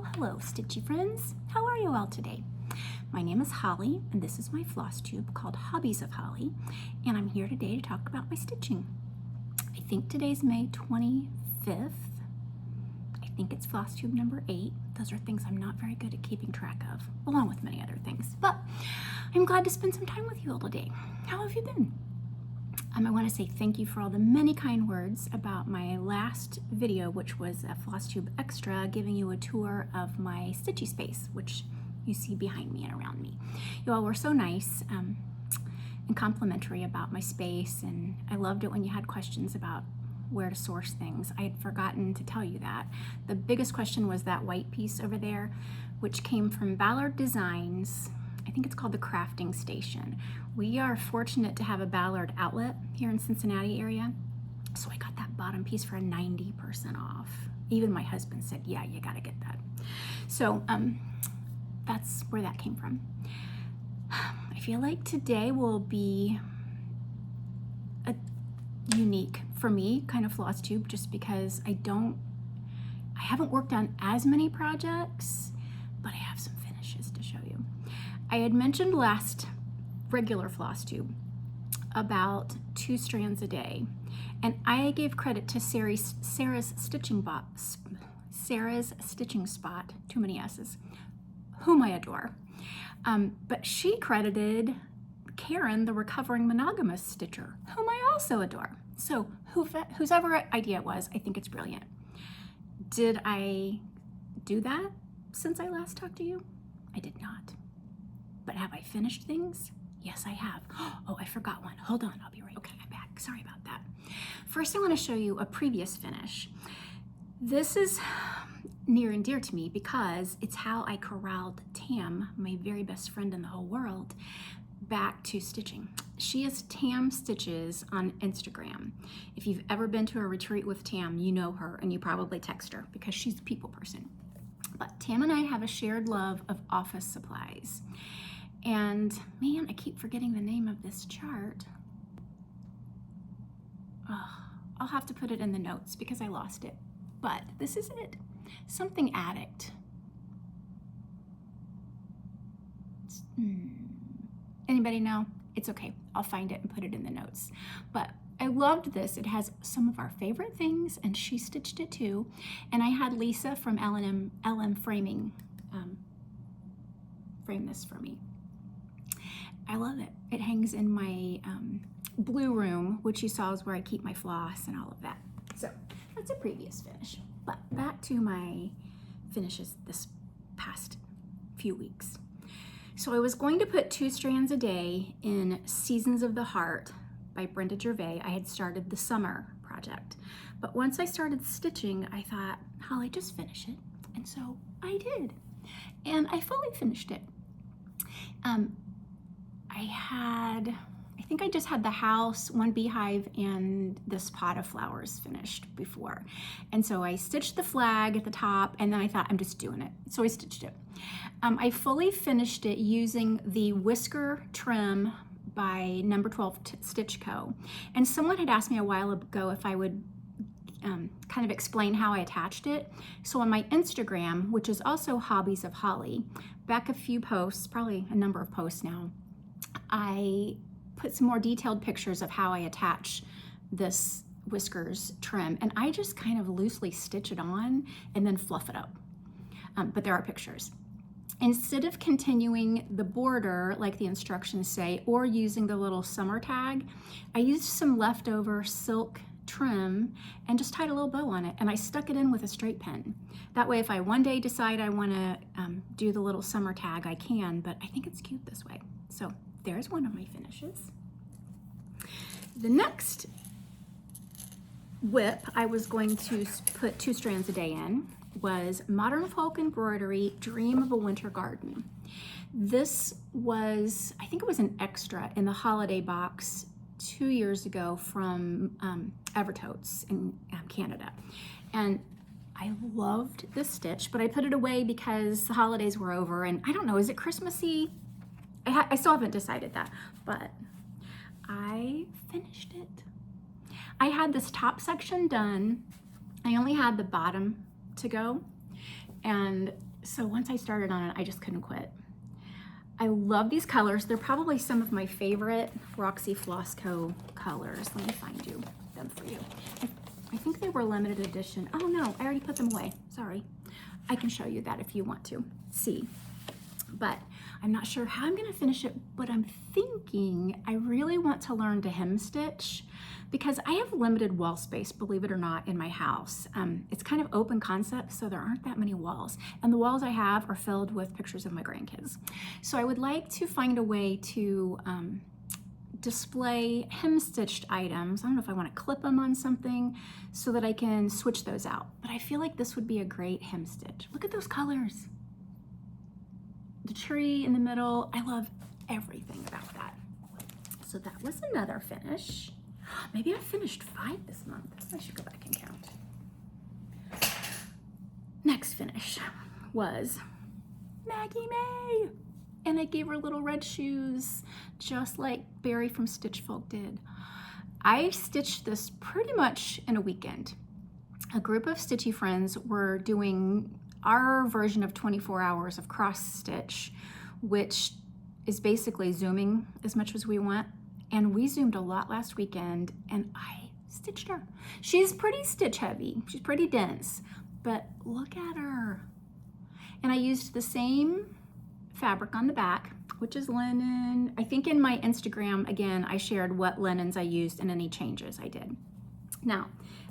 Hello, stitchy friends. How are you all today? My name is Holly, and this is my floss tube called Hobbies of Holly, and I'm here today to talk about my stitching. I think today's May 25th. I think it's floss tube number 8. Those are things I'm not very good at keeping track of, along with many other things. But I'm glad to spend some time with you all today. How have you been? I want to say thank you for all the many kind words about my last video, which was a Flosstube Extra, giving you a tour of my stitchy space, which you see behind me and around me. You all were so nice and complimentary about my space, and I loved it when you had questions about where to source things. I had forgotten to tell you that. The biggest question was that white piece over there, which came from Ballard Designs. I think it's called the Crafting Station. We are fortunate to have a Ballard outlet here in Cincinnati area. So I got that bottom piece for 90% off. Even my husband said, yeah, you gotta get that. So that's where that came from. I feel like today will be a unique, for me, kind of floss tube, just because I haven't worked on as many projects, but I have some finishes to show you. I had mentioned last regular floss tube about 2 strands a day, and I gave credit to Sarah's stitching spot, too many S's, whom I adore. But she credited Karen, the recovering monogamous stitcher, whom I also adore. So whose ever idea it was, I think it's brilliant. Did I do that since I last talked to you? I did not. But have I finished things? Yes, I have. Oh, I forgot one. Hold on, I'll be right. Okay, I'm back. Sorry about that. First, I want to show you a previous finish. This is near and dear to me because it's how I corralled Tam, my very best friend in the whole world, back to stitching. She is Tam Stitches on Instagram. If you've ever been to a retreat with Tam, you know her and you probably text her because she's a people person. But Tam and I have a shared love of office supplies. And man, I keep forgetting the name of this chart. Oh, I'll have to put it in the notes because I lost it. But this is it. Something Addict. Anybody know? It's okay. I'll find it and put it in the notes. But I loved this. It has some of our favorite things, and she stitched it too. And I had Lisa from LM Framing frame this for me. I love it. It hangs in my blue room, which you saw is where I keep my floss and all of that. So that's a previous finish. But back to my finishes this past few weeks. So I was going to put 2 strands a day in Seasons of the Heart by Brenda Gervais. I had started the summer project. But once I started stitching, I thought, Holly, just finish it. And so I did. And I fully finished it. I think I just had the house, 1 beehive, and this pot of flowers finished before. And so I stitched the flag at the top, and then I thought, I'm just doing it. So I stitched it. I fully finished it using the whisker trim by No. 12 Stitch Co. And someone had asked me a while ago if I would kind of explain how I attached it. So on my Instagram, which is also Hobbies of Holly, back a few posts, probably a number of posts now, I put some more detailed pictures of how I attach this whiskers trim, and I just kind of loosely stitch it on and then fluff it up. But there are pictures. Instead of continuing the border like the instructions say, or using the little summer tag, I used some leftover silk trim and just tied a little bow on it, and I stuck it in with a straight pin. That way, if I one day decide I want to do the little summer tag, I can, but I think it's cute this way. So there's one of my finishes. The next whip I was going to put 2 strands a day in was Modern Folk Embroidery Dream of a Winter Garden. This was, I think it was an extra in the holiday box 2 years ago from Evertotes in Canada. And I loved this stitch, but I put it away because the holidays were over, and I don't know, is it Christmassy? I still haven't decided that, but I finished it. I had this top section done. I only had the bottom to go, and So once I started on it, I just couldn't quit. I love these colors. They're probably some of my favorite Roxy Floss Co. colors. Let me find them for you. I think they were limited edition. Oh no, I already put them away. Sorry. I can show you that if you want to see. But I'm not sure how I'm gonna finish it, but I'm thinking I really want to learn to hem stitch because I have limited wall space, believe it or not, in my house. It's kind of open concept, so there aren't that many walls. And the walls I have are filled with pictures of my grandkids. So I would like to find a way to display hem stitched items. I don't know if I want to clip them on something so that I can switch those out. But I feel like this would be a great hem stitch. Look at those colors. The tree in the middle. I love everything about that. So that was another finish. Maybe I finished 5 this month. I should go back and count. Next finish was Maggie May. And I gave her little red shoes, just like Barry from Stitch Folk did. I stitched this pretty much in a weekend. A group of stitchy friends were doing our version of 24 hours of cross stitch, which is basically zooming as much as we want. And we zoomed a lot last weekend and I stitched her. She's pretty stitch heavy. She's pretty dense, but look at her. And I used the same fabric on the back, which is linen. I think in my Instagram, again, I shared what linens I used and any changes I did. Now,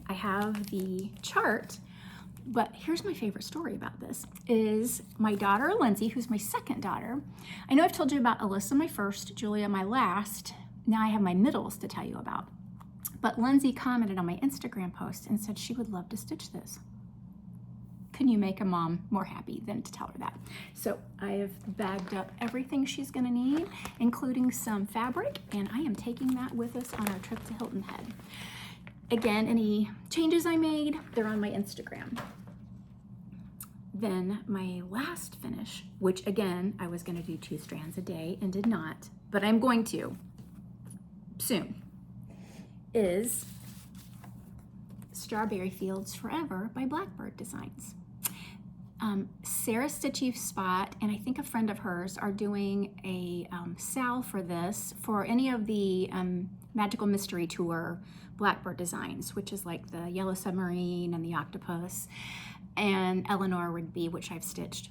I have the chart, but here's my favorite story about this, is my daughter, Lindsay, who's my second daughter. I know I've told you about Alyssa, my first, Julia, my last. Now I have my middles to tell you about. But Lindsay commented on my Instagram post and said she would love to stitch this. Can you make a mom more happy than to tell her that? So I have bagged up everything she's gonna need, including some fabric, and I am taking that with us on our trip to Hilton Head. Again, any changes I made, they're on my Instagram. Then my last finish, which again, I was gonna do 2 strands a day and did not, but I'm going to soon, is Strawberry Fields Forever by Blackbird Designs. Sarah Stitchy Spot and I think a friend of hers are doing a sale for this for any of the Magical Mystery Tour Blackbird designs, which is like the Yellow Submarine and the Octopus and Eleanor Rigby, which I've stitched.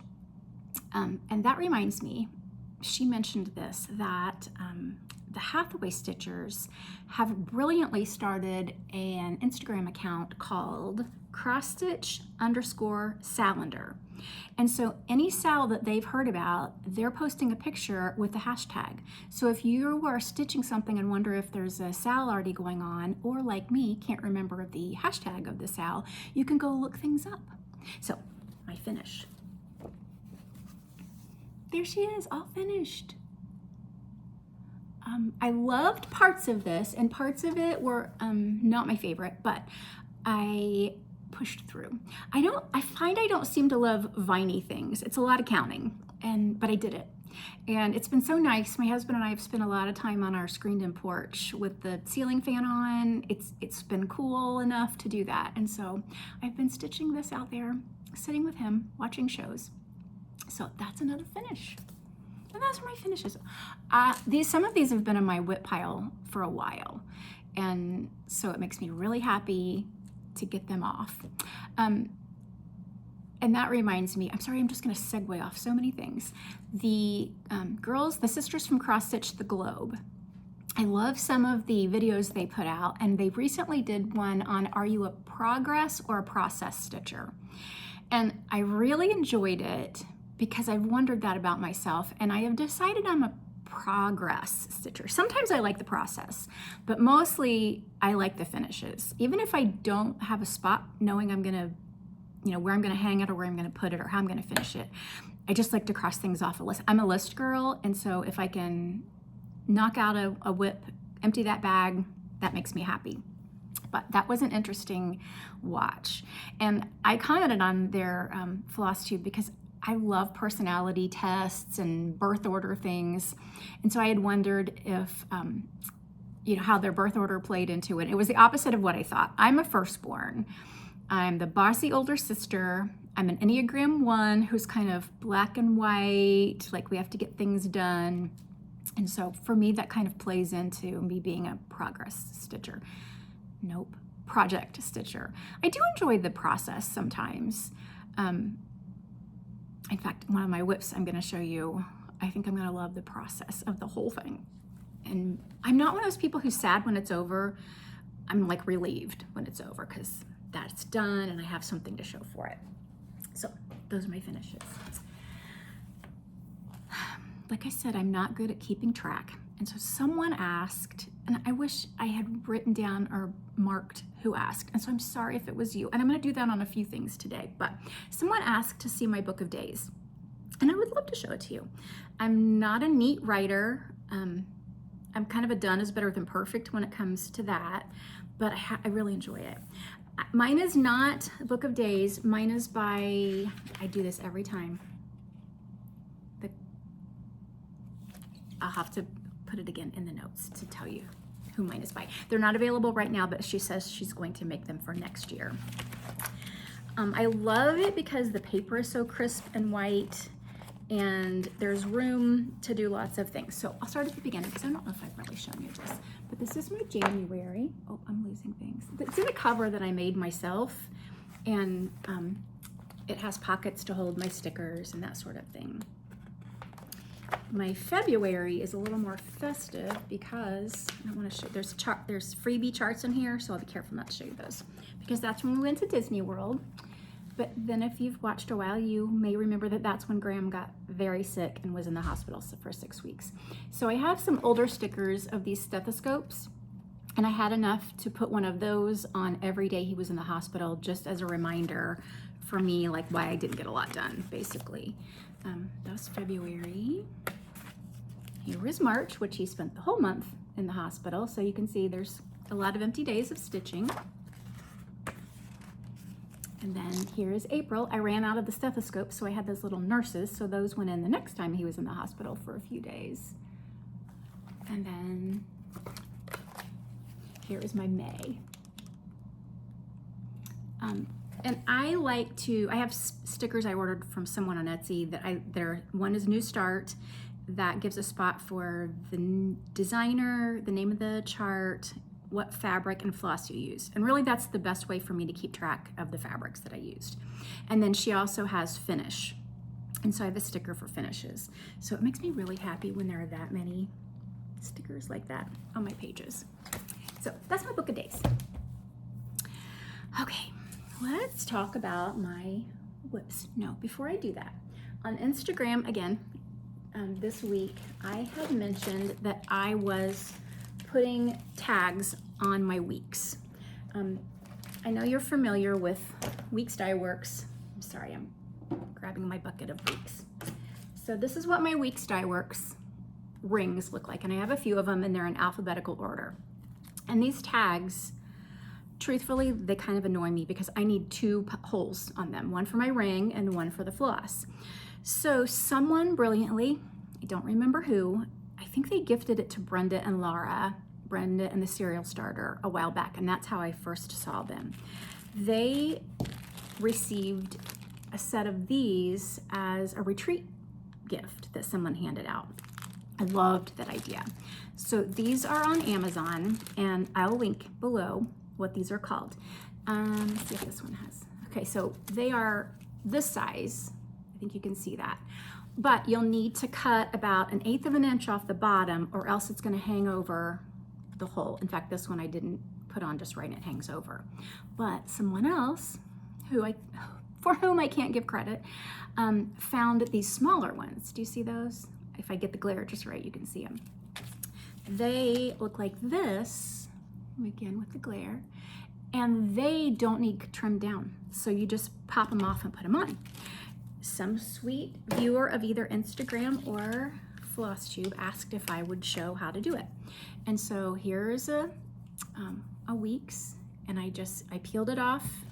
And that reminds me, she mentioned this, that the Hathaway Stitchers have brilliantly started an Instagram account called crossstitch_salander. And so any sal that they've heard about, they're posting a picture with the hashtag. So if you are stitching something and wonder if there's a sal already going on, or like me, can't remember the hashtag of the sal, you can go look things up. So my finish. There she is, all finished. I loved parts of this, and parts of it were not my favorite, but I pushed through. I find I don't seem to love viney things. It's a lot of counting, but I did it. And it's been so nice. My husband and I have spent a lot of time on our screened-in porch with the ceiling fan on. It's been cool enough to do that. And so I've been stitching this out there, sitting with him, watching shows. So that's another finish. And those are my finishes. Some of these have been in my whip pile for a while. And so it makes me really happy to get them off. And that reminds me, I'm sorry, I'm just gonna segue off so many things. The girls, the sisters from Cross Stitch the Globe, I love some of the videos they put out, and they recently did one on, are you a progress or a process stitcher? And I really enjoyed it because I've wondered that about myself, and I have decided I'm a progress stitcher. Sometimes I like the process, but mostly I like the finishes. Even if I don't have a spot knowing I'm gonna, where I'm gonna hang it or where I'm gonna put it or how I'm gonna finish it, I just like to cross things off a list. I'm a list girl, and so if I can knock out a whip, empty that bag, that makes me happy. But that was an interesting watch. And I commented on their Flosstube because I love personality tests and birth order things. And so I had wondered if, how their birth order played into it. It was the opposite of what I thought. I'm a firstborn. I'm the bossy older sister. I'm an Enneagram 1 who's kind of black and white, like we have to get things done. And so for me, that kind of plays into me being a progress stitcher. Nope, project stitcher. I do enjoy the process sometimes. In fact, one of my whips I'm gonna show you, I think I'm gonna love the process of the whole thing. And I'm not one of those people who's sad when it's over. I'm like relieved when it's over because that's done and I have something to show for it. So those are my finishes. Like I said, I'm not good at keeping track. And so someone asked, and I wish I had written down or marked who asked. And so I'm sorry if it was you. And I'm gonna do that on a few things today, but someone asked to see my book of days. And I would love to show it to you. I'm not a neat writer. I'm kind of a done is better than perfect when it comes to that, but I really enjoy it. Mine is not a book of days. Mine is by, I do this every time. I'll have to put it again in the notes to tell you who mine is by. They're not available right now, but she says she's going to make them for next year. I love it because the paper is so crisp and white and there's room to do lots of things. So I'll start at the beginning because I don't know if I've really shown you this, but this is my January. Oh, I'm losing things. It's in a cover that I made myself, and it has pockets to hold my stickers and that sort of thing. My February is a little more festive because I want to show, there's freebie charts in here, so I'll be careful not to show you those because that's when we went to Disney World. But then if you've watched a while, you may remember that that's when Graham got very sick and was in the hospital for 6 weeks. So I have some older stickers of these stethoscopes, and I had enough to put one of those on every day he was in the hospital, just as a reminder for me, like why I didn't get a lot done, basically. That was February. Here was March, which he spent the whole month in the hospital. So you can see there's a lot of empty days of stitching. And then here is April. I ran out of the stethoscope, so I had those little nurses. So those went in the next time he was in the hospital for a few days. And then here is my May. And I like to, I have stickers I ordered from someone on Etsy that one is New Start, that gives a spot for the designer, the name of the chart, what fabric and floss you use. And really that's the best way for me to keep track of the fabrics that I used. And then she also has finish. And so I have a sticker for finishes. So it makes me really happy when there are that many stickers like that on my pages. So that's my book of days. Okay, let's talk about my whips. No, before I do that, on Instagram, again, this week, I had mentioned that I was putting tags on my weeks. I know you're familiar with Weeks Dye Works. I'm sorry, I'm grabbing my bucket of Weeks. So this is what my Weeks Dye Works rings look like, and I have a few of them, and they're in alphabetical order. And these tags, truthfully, they kind of annoy me because I need 2 holes on them, one for my ring and one for the floss. So someone brilliantly, I don't remember who, I think they gifted it to Brenda and Laura, Brenda and the Cereal Starter, a while back, and that's how I first saw them. They received a set of these as a retreat gift that someone handed out. I loved that idea. So these are on Amazon, and I'll link below what these are called. Let's see if this one has. Okay, so they are this size. I think you can see that. But you'll need to cut about 1/8 of an inch off the bottom, or else it's gonna hang over the hole. In fact, this one I didn't put on just right and it hangs over. But someone else, for whom I can't give credit, found these smaller ones. Do you see those? If I get the glare just right, you can see them. They look like this, again with the glare, and they don't need trimmed down. So you just pop them off and put them on. Some sweet viewer of either Instagram or Flosstube asked if I would show how to do it. And so here's a Weeks, and I peeled it off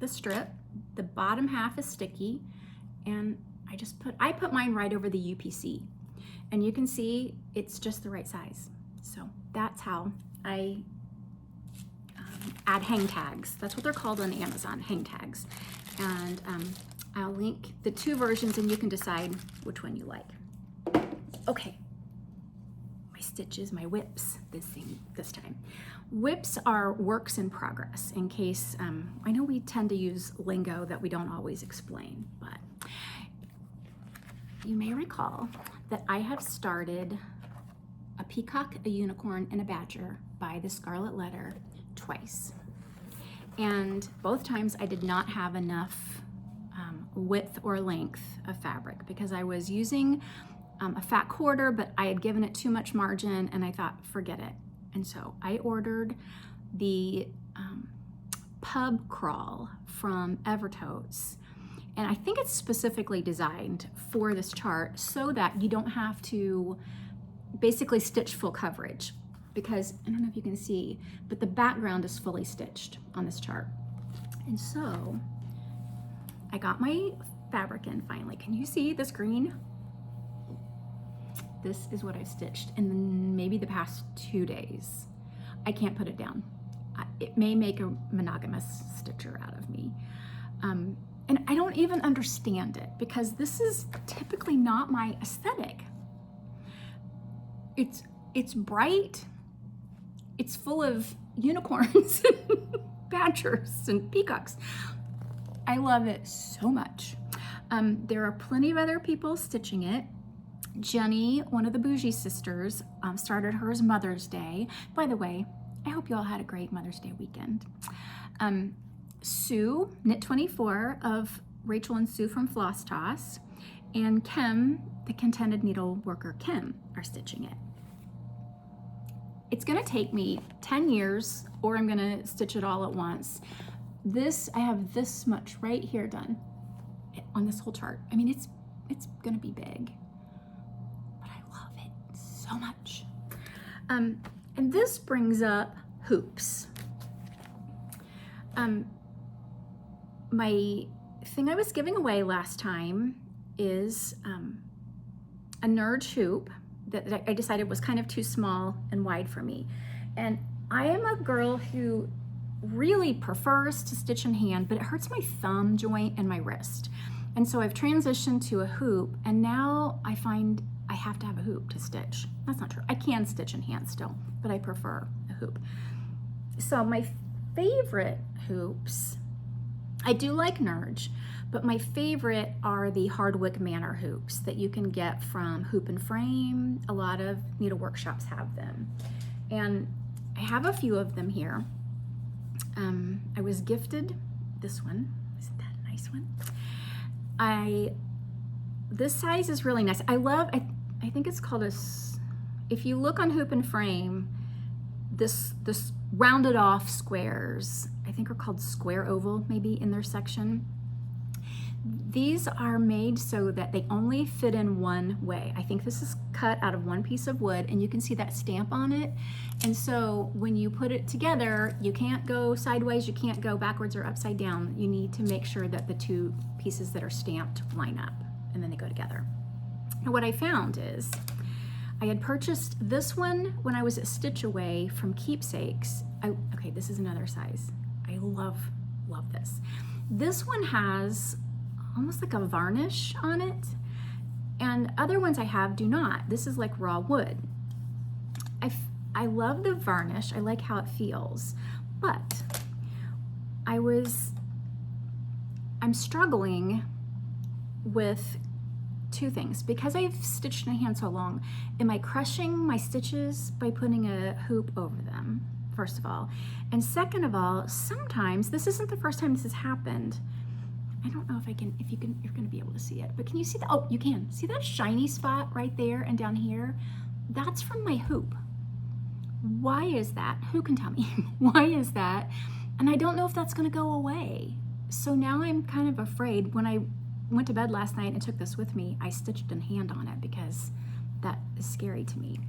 the strip. The bottom half is sticky, and I put mine right over the UPC, and you can see it's just the right size. So that's how I add hang tags. That's what they're called on Amazon, hang tags. And I'll link the 2 versions and you can decide which one you like. Okay, my stitches, my whips this time. Whips are works in progress in case, I know we tend to use lingo that we don't always explain, but you may recall that I have started a peacock, a unicorn, and a badger by the Scarlet Letter twice. And both times I did not have enough width or length of fabric because I was using a fat quarter, but I had given it too much margin and I thought, forget it. And so I ordered the pub crawl from Evertotes. And I think it's specifically designed for this chart so that you don't have to basically stitch full coverage, because I don't know if you can see, but the background is fully stitched on this chart. And so I got my fabric in finally. Can you see this green? This is what I've stitched in maybe the past 2 days. I can't put it down. It may make a monogamous stitcher out of me. And I don't even understand it because this is typically not my aesthetic. It's bright, it's full of unicorns and badgers and peacocks. I love it so much. There are plenty of other people stitching it. Jenny, one of the Bougie sisters, started hers Mother's Day. By the way, I hope you all had a great Mother's Day weekend. Sue, Knit24 of Rachel and Sue from Floss Toss, and Kim, the Contented Needleworker Kim, are stitching it. It's gonna take me 10 years or I'm gonna stitch it all at once. I have this much right here done on this whole chart. I mean, it's gonna be big, but I love it so much. And this brings up hoops. My thing I was giving away last time is a Nurge hoop that I decided was kind of too small and wide for me. And I am a girl who really prefers to stitch in hand, but it hurts my thumb joint and my wrist. And so I've transitioned to a hoop, and now I find I have to have a hoop to stitch. That's not true. I can stitch in hand still, but I prefer a hoop. So my favorite hoops, I do like Nurge, but my favorite are the Hardwick Manor hoops that you can get from Hoop and Frame. A lot of needle workshops have them. And I have a few of them here. I was gifted this one. Isn't that a nice one? This size is really nice. I think it's called if you look on Hoop and Frame, this rounded off squares, I think are called square oval maybe in their section. These are made so that they only fit in one way. I think this is cut out of one piece of wood and you can see that stamp on it. And so when you put it together, you can't go sideways, you can't go backwards or upside down. You need to make sure that the 2 pieces that are stamped line up and then they go together. Now what I found is I had purchased this one when I was at Stitch Away from Keepsakes. Okay, this is another size. I love this. This one has almost like a varnish on it, and other ones I have do not. This is like raw wood. I love the varnish. I like how it feels, but I'm struggling with 2 things. Because I've stitched in hand so long, am I crushing my stitches by putting a hoop over them, first of all? And second of all, sometimes, this isn't the first time this has happened. I don't know if you're gonna be able to see it, but can you see that? Oh, you can. See that shiny spot right there and down here? That's from my hoop. Why is that? Who can tell me? Why is that? And I don't know if that's gonna go away. So now I'm kind of afraid. When I went to bed last night and took this with me, I stitched in hand on it because that is scary to me.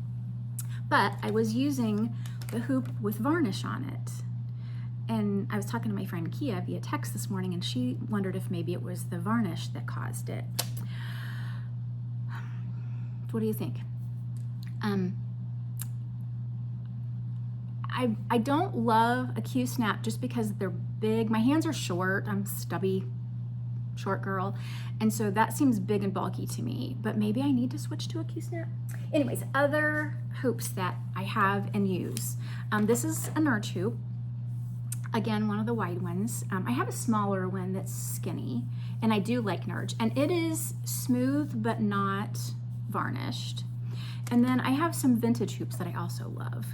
But I was using the hoop with varnish on it. And I was talking to my friend Kia via text this morning, and she wondered if maybe it was the varnish that caused it. What do you think? I don't love a Q-snap just because they're big. My hands are short. I'm stubby, short girl. And so that seems big and bulky to me, but maybe I need to switch to a Q-snap. Anyways, other hoops that I have and use. This is a Nerd hoop. Again, one of the wide ones. I have a smaller one that's skinny, and I do like Nerd. And it is smooth, but not varnished. And then I have some vintage hoops that I also love.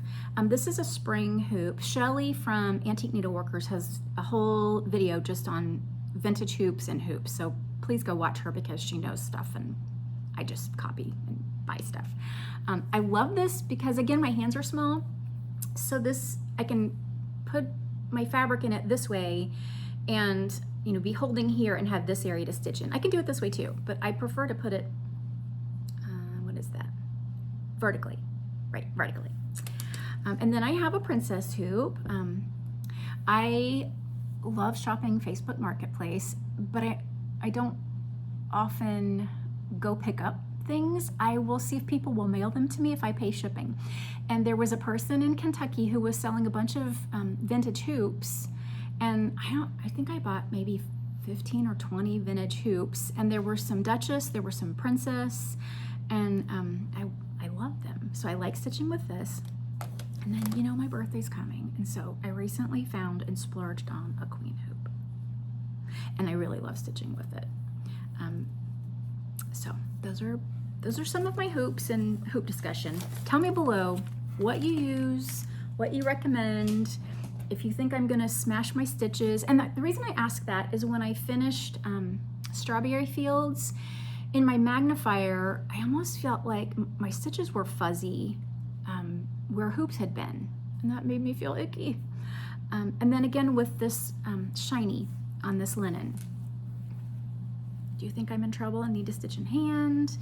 This is a spring hoop. Shelly from Antique Needleworkers has a whole video just on vintage hoops and hoops. So please go watch her because she knows stuff and I just copy and buy stuff. I love this because, again, my hands are small. So this, I can put my fabric in it this way and, you know, be holding here and have this area to stitch in. I can do it this way too, but I prefer to put it, what is that? Vertically, right, vertically. And then I have a princess hoop. I love shopping Facebook Marketplace, but I don't often go pick up things. I will see if people will mail them to me if I pay shipping. And there was a person in Kentucky who was selling a bunch of vintage hoops, and I think I bought maybe 15 or 20 vintage hoops, and there were some Duchess, there were some Princess, and I love them. So I like stitching with this. And then, you know, my birthday's coming, and so I recently found and splurged on a queen hoop, and I really love stitching with it. So those are some of my hoops and hoop discussion. Tell me below what you use, what you recommend, if you think I'm gonna smash my stitches. And the reason I ask that is when I finished Strawberry Fields, in my magnifier, I almost felt like my stitches were fuzzy where hoops had been, and that made me feel icky. And then again with this shiny on this linen. Do you think I'm in trouble and need to stitch in hand?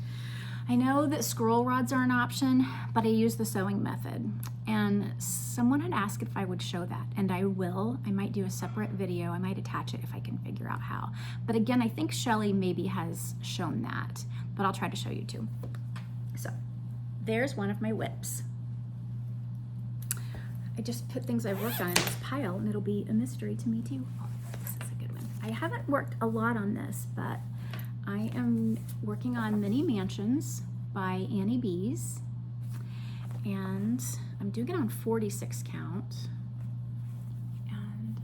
I know that scroll rods are an option, but I use the sewing method. And someone had asked if I would show that, and I will. I might do a separate video. I might attach it if I can figure out how. But again, I think Shelly maybe has shown that, but I'll try to show you too. So there's one of my whips. I just put things I've worked on in this pile, and it'll be a mystery to me too. Oh, this is a good one. I haven't worked a lot on this, but I am working on Mini Mansions by Annie Bees, and I'm doing it on 46 count. And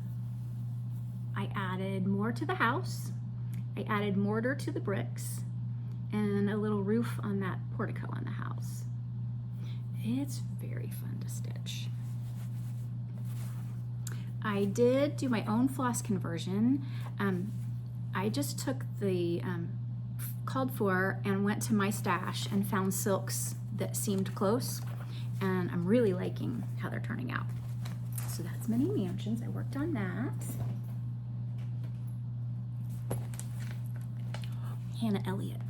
I added more to the house. I added mortar to the bricks and a little roof on that portico on the house. It's very fun to stitch. I did do my own floss conversion. I just took the called for and went to my stash and found silks that seemed close, and I'm really liking how they're turning out. So that's Mini Mansions. I worked on that. Hannah Elliott.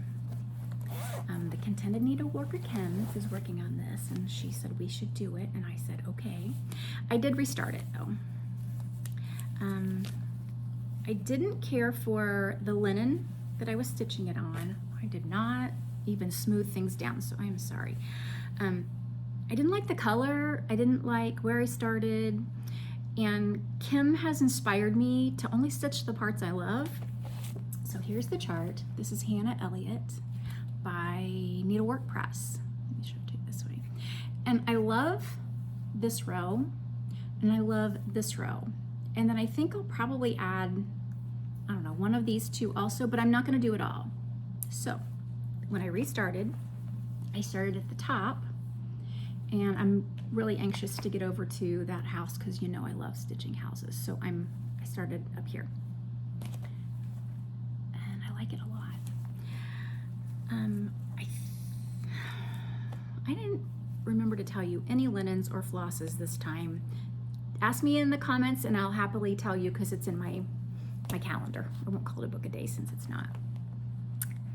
The ContentedNeedleworkerKim is working on this, and she said we should do it, and I said okay. I did restart it though. I didn't care for the linen that I was stitching it on. I did not even smooth things down, so I'm sorry. I didn't like the color. I didn't like where I started. And Kim has inspired me to only stitch the parts I love. So here's the chart. This is Hannah Elliott by Needlework Press. Let me show it to you this way. And I love this row, and I love this row. And then I think I'll probably add, I don't know, one of these two also, but I'm not gonna do it all. So when I restarted, I started at the top, and I'm really anxious to get over to that house because you know I love stitching houses. So I started up here. And I like it a lot. I didn't remember to tell you any linens or flosses this time. Ask me in the comments and I'll happily tell you because it's in my calendar. I won't call it a book a day since it's not.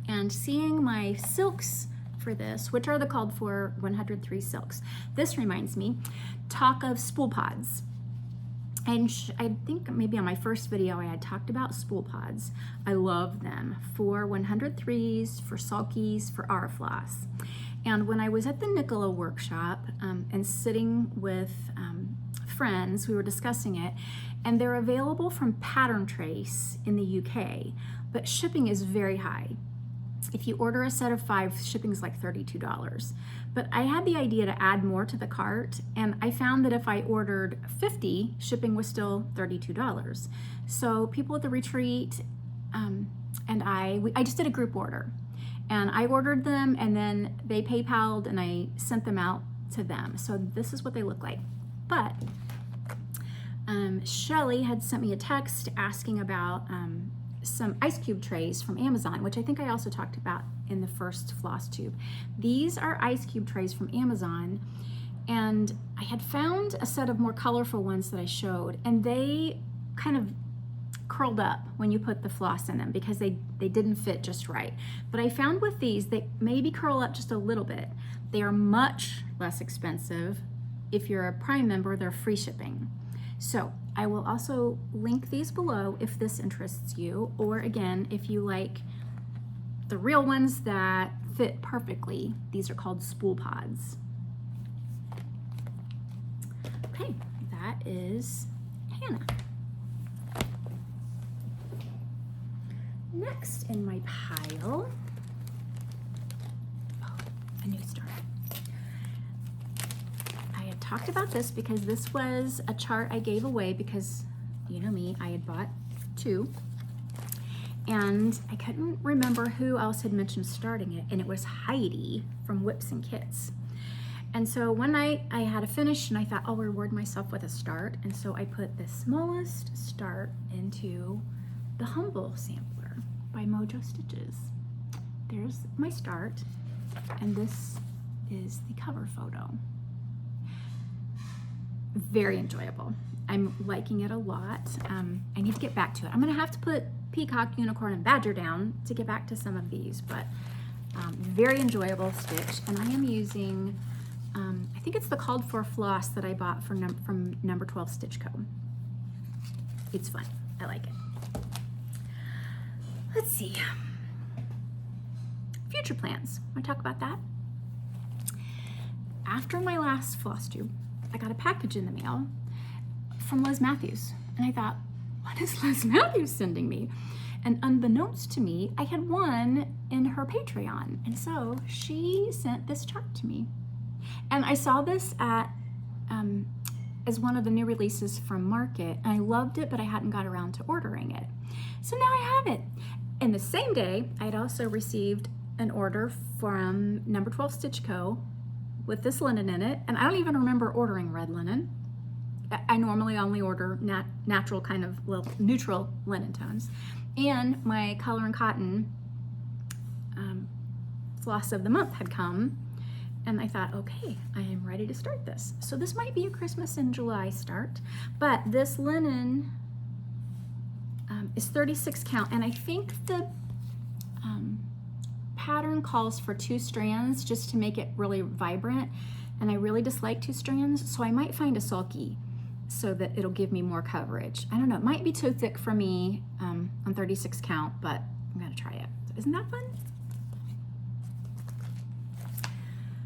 And seeing my silks for this, which are the called for 103 silks. This reminds me, talk of spool pods. And I think maybe on my first video I had talked about spool pods. I love them for 103s, for sulkies, for Aurifloss. And when I was at the Nicola workshop and sitting with friends, we were discussing it, and they're available from Pattern Trace in the UK, but shipping is very high. If you order a set of 5, shipping is like $32. But I had the idea to add more to the cart, and I found that if I ordered 50, shipping was still $32. So people at the retreat and I just did a group order. And I ordered them, and then they PayPal'd, and I sent them out to them. So this is what they look like. But Shelly had sent me a text asking about some ice cube trays from Amazon, which I think I also talked about in the first Flosstube. These are ice cube trays from Amazon, and I had found a set of more colorful ones that I showed, and they kind of curled up when you put the floss in them because they didn't fit just right. But I found with these, they maybe curl up just a little bit. They are much less expensive. If you're a Prime member, they're free shipping. So I will also link these below if this interests you, or again, if you like the real ones that fit perfectly. These are called spool pods. Okay, that is Hannah. Next in my pile, a new start. I had talked about this because this was a chart I gave away because, you know me, I had bought 2. And I couldn't remember who else had mentioned starting it, and it was Heidi from Whips and Kits. And so one night I had a finish, and I thought I'll reward myself with a start. And so I put the smallest start into the Humble sampler by Mojo Stitches. There's my start, and this is the cover photo. Very enjoyable. I'm liking it a lot. I need to get back to it. I'm gonna have to put Peacock, Unicorn, and Badger down to get back to some of these, but very enjoyable stitch. And I am using, I think it's the Called For Floss that I bought from Number 12 Stitch Co. It's fun, I like it. Let's see. Future plans, wanna talk about that? After my last Flosstube, I got a package in the mail from Liz Matthews. And I thought, what is Liz Matthews sending me? And unbeknownst to me, I had won in her Patreon. And so she sent this chart to me. And I saw this at as one of the new releases from Market. And I loved it, but I hadn't got around to ordering it. So now I have it. And the same day, I had also received an order from Number 12 Stitch Co. with this linen in it. And I don't even remember ordering red linen. I normally only order natural kind of neutral linen tones. And my Color and Cotton floss of the month had come, and I thought, okay, I am ready to start this. So this might be a Christmas in July start, but this linen is 36 count, and I think the pattern calls for 2 strands just to make it really vibrant, and I really dislike 2 strands, so I might find a sulky so that it'll give me more coverage. I don't know, it might be too thick for me on 36 count, but I'm gonna try it. Isn't that fun?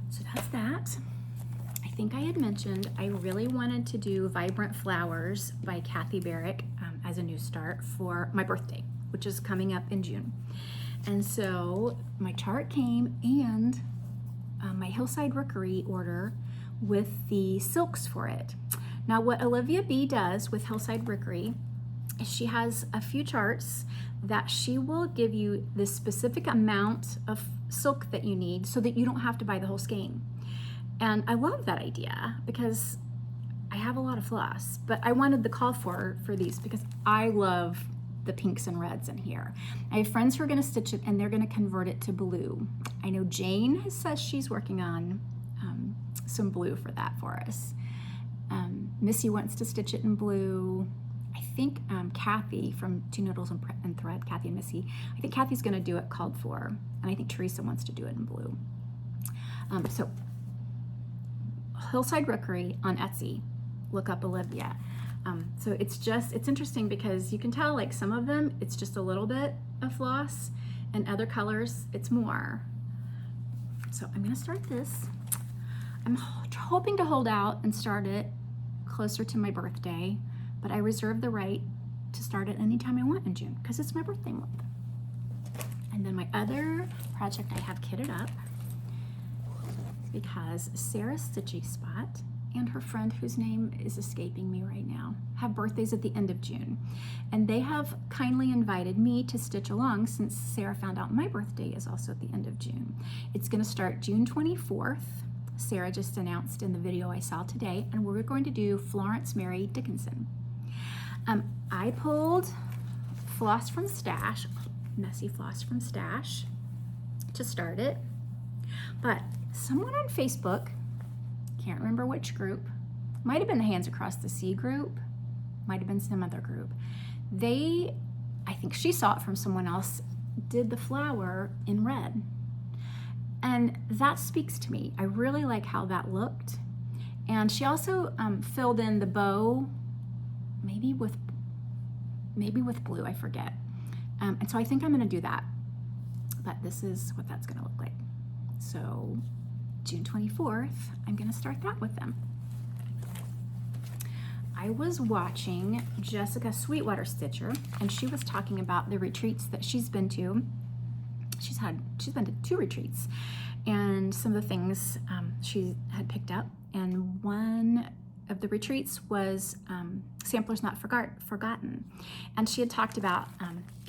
So that's that. I think I had mentioned I really wanted to do Vibrant Flowers by Kathy Barrick as a new start for my birthday, which is coming up in June. And so my chart came, and my Hillside Rookery order with the silks for it. Now what Olivia B does with Hillside Rookery is she has a few charts that she will give you the specific amount of silk that you need so that you don't have to buy the whole skein. And I love that idea because I have a lot of floss, but I wanted the call for these because I love the pinks and reds in here. I have friends who are gonna stitch it and they're gonna convert it to blue. I know Jane says she's working on some blue for that for us. Missy wants to stitch it in blue. I think Kathy from Two Noodles and Thread, Kathy and Missy, I think Kathy's gonna do it Called For, and I think Teresa wants to do it in blue. So Hillside Rookery on Etsy, look up Olivia. So it's interesting because you can tell like some of them, it's just a little bit of floss, and other colors, it's more. So I'm gonna start this. I'm hoping to hold out and start it closer to my birthday, but I reserve the right to start it anytime I want in June because it's my birthday month. And then my other project I have kitted up because Sarah's Stitchy Spot and her friend, whose name is escaping me right now, have birthdays at the end of June. And they have kindly invited me to stitch along since Sarah found out my birthday is also at the end of June. It's gonna start June 24th. Sarah just announced in the video I saw today, and we're going to do Florence Mary Dickinson. I pulled floss from stash, messy floss from stash to start it, but someone on Facebook, can't remember which group, might have been the Hands Across the Sea group, might have been some other group. I think she saw it from someone else, did the flower in red. And that speaks to me. I really like how that looked. And she also filled in the bow, maybe with blue, I forget. And so I think I'm gonna do that. But this is what that's gonna look like. So June 24th, I'm gonna start that with them. I was watching Jessica Sweetwater Stitcher, and she was talking about the retreats that she's been to. She's been to 2 retreats, and some of the things she had picked up. And one of the retreats was Samplers Not Forgotten. And she had talked about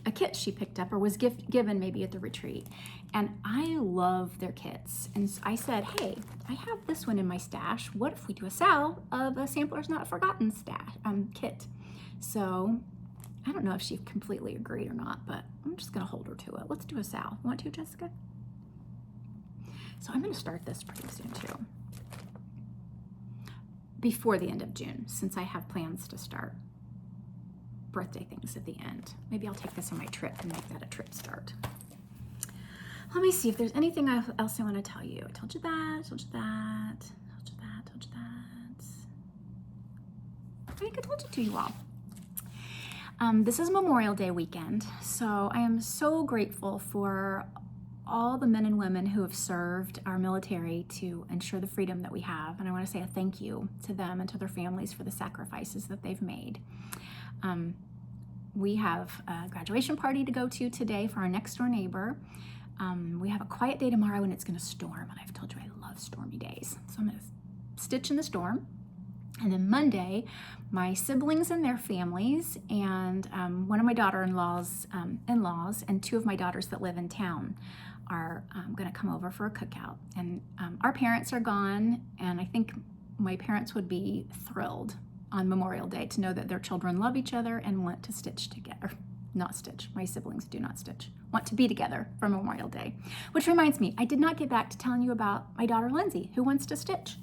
a kit she picked up or was given maybe at the retreat. And I love their kits. And I said, hey, I have this one in my stash. What if we do a sale of a Samplers Not Forgotten kit? So I don't know if she completely agreed or not, but I'm just gonna hold her to it. Let's do a sale. Want to, Jessica? So I'm gonna start this pretty soon too. Before the end of June, since I have plans to start birthday things at the end. Maybe I'll take this on my trip and make that a trip start. Let me see if there's anything else I want to tell you. I told you that, told you that, told you that, told you that. I think I told it to you all. This is Memorial Day weekend, so I am so grateful for all the men and women who have served our military to ensure the freedom that we have. And I want to say a thank you to them and to their families for the sacrifices that they've made. We have a graduation party to go to today for our next door neighbor. We have a quiet day tomorrow and it's gonna storm. And I've told you I love stormy days. So I'm gonna stitch in the storm. And then Monday, my siblings and their families and one of my daughter-in-law's in-laws and 2 of my daughters that live in town are gonna come over for a cookout. And our parents are gone, and I think my parents would be thrilled on Memorial Day to know that their children love each other and want to stitch together. Not stitch, my siblings do not stitch. Want to be together for Memorial Day. Which reminds me, I did not get back to telling you about my daughter Lindsay, who wants to stitch.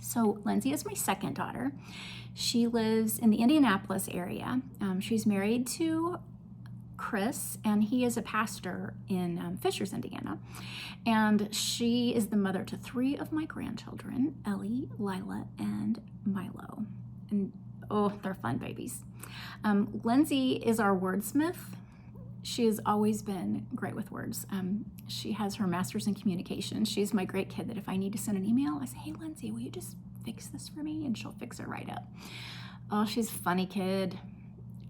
So Lindsay is my second daughter. She lives in the Indianapolis area. She's married to Chris, and he is a pastor in Fishers, Indiana. And she is the mother to 3 of my grandchildren, Ellie, Lila, and Milo. And oh, they're fun babies. Lindsay is our wordsmith. She has always been great with words. She has her master's in communication. She's my great kid that if I need to send an email, I say, hey, Lindsay, will you just fix this for me? And she'll fix it right up. Oh, she's a funny kid.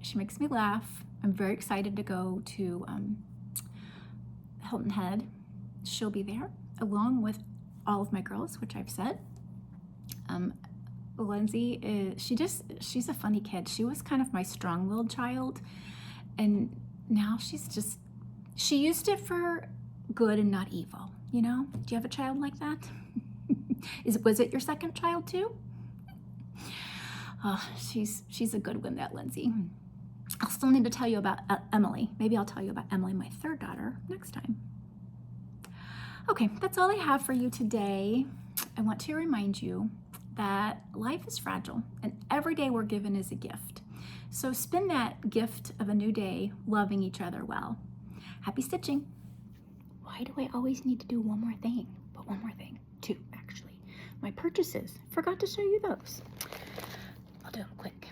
She makes me laugh. I'm very excited to go to Hilton Head. She'll be there along with all of my girls, which I've said. Lindsay is, she's a funny kid. She was kind of my strong-willed child, and now she used it for good and not evil, you know? Do you have a child like that? Was it your second child too? Oh, she's a good one, that Lindsay. I'll still need to tell you about Emily. Maybe I'll tell you about Emily, my 3rd daughter, next time. Okay, that's all I have for you today. I want to remind you that life is fragile and every day we're given is a gift. So spend that gift of a new day loving each other well. Happy stitching. Why do I always need to do one more thing? But one more thing, 2 actually. My purchases, forgot to show you those. I'll do them quick.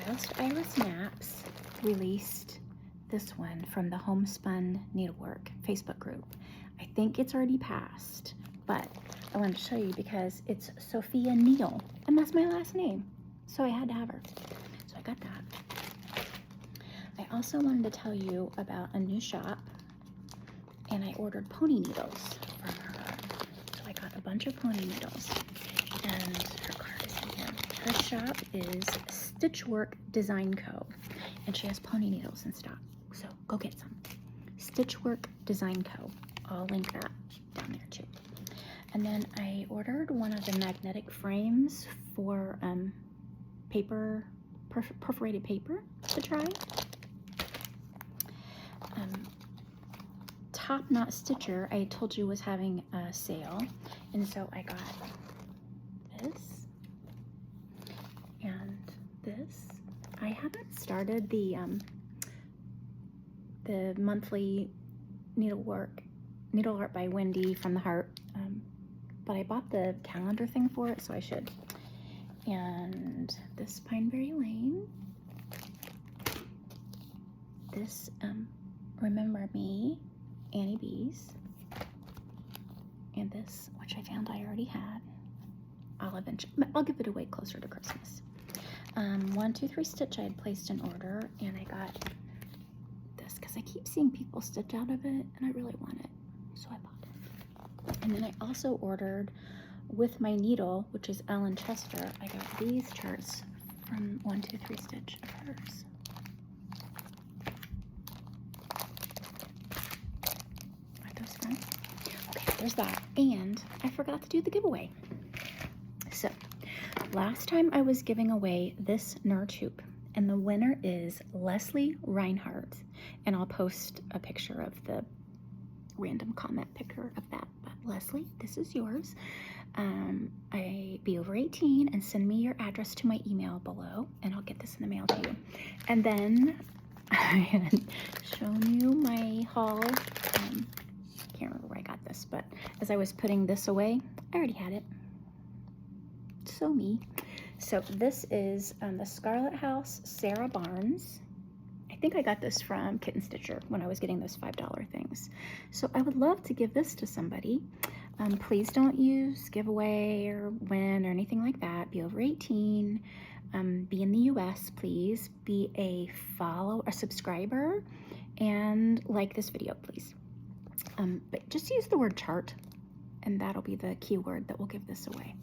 Whilst Iris Naps released this one from the Homespun Needlework Facebook group. I think it's already passed, but I wanted to show you because it's Sophia Neal, and that's my last name, so I had to have her. So I got that. I also wanted to tell you about a new shop, and I ordered pony needles from her. So I got a bunch of pony needles, and her card is in here. Her shop is Stitchwork Design Co., and she has pony needles in stock, so go get some. Stitchwork Design Co. I'll link that down there too. And then I ordered one of the magnetic frames for perforated paper to try. Top Knot Stitcher, I told you was having a sale, and so I got this and this. I haven't started the monthly needle art by Wendy from the Heart, but I bought the calendar thing for it, so I should. And this Pineberry Lane, this Remember Me, Annie B's, and this, which I found I already had. I'll give it away closer to Christmas. 1, 2, 3 Stitch I had placed an order, and I got this because I keep seeing people stitch out of it, and I really want it, so I bought it. And then I also ordered with my needle, which is Ellen Chester. I got these charts from 1, 2, 3 Stitch of hers. Aren't those fun? Okay, there's that. And I forgot to do the giveaway. So last time I was giving away this Nerd Hoop, and the winner is Leslie Reinhardt, and I'll post a picture of the random comment picture of that. But Leslie, this is yours. Be over 18 and send me your address to my email below, and I'll get this in the mail to you. And then I had shown you my haul. Can't remember where I got this, but as I was putting this away, I already had it. So me. So this is the Scarlet House Sarah Barnes. I think I got this from Kitten Stitcher when I was getting those $5 things. So I would love to give this to somebody. Please don't use giveaway or win or anything like that. Be over 18. Be in the US, please. Be a subscriber, and like this video, please. But just use the word chart, and that'll be the keyword that will give this away.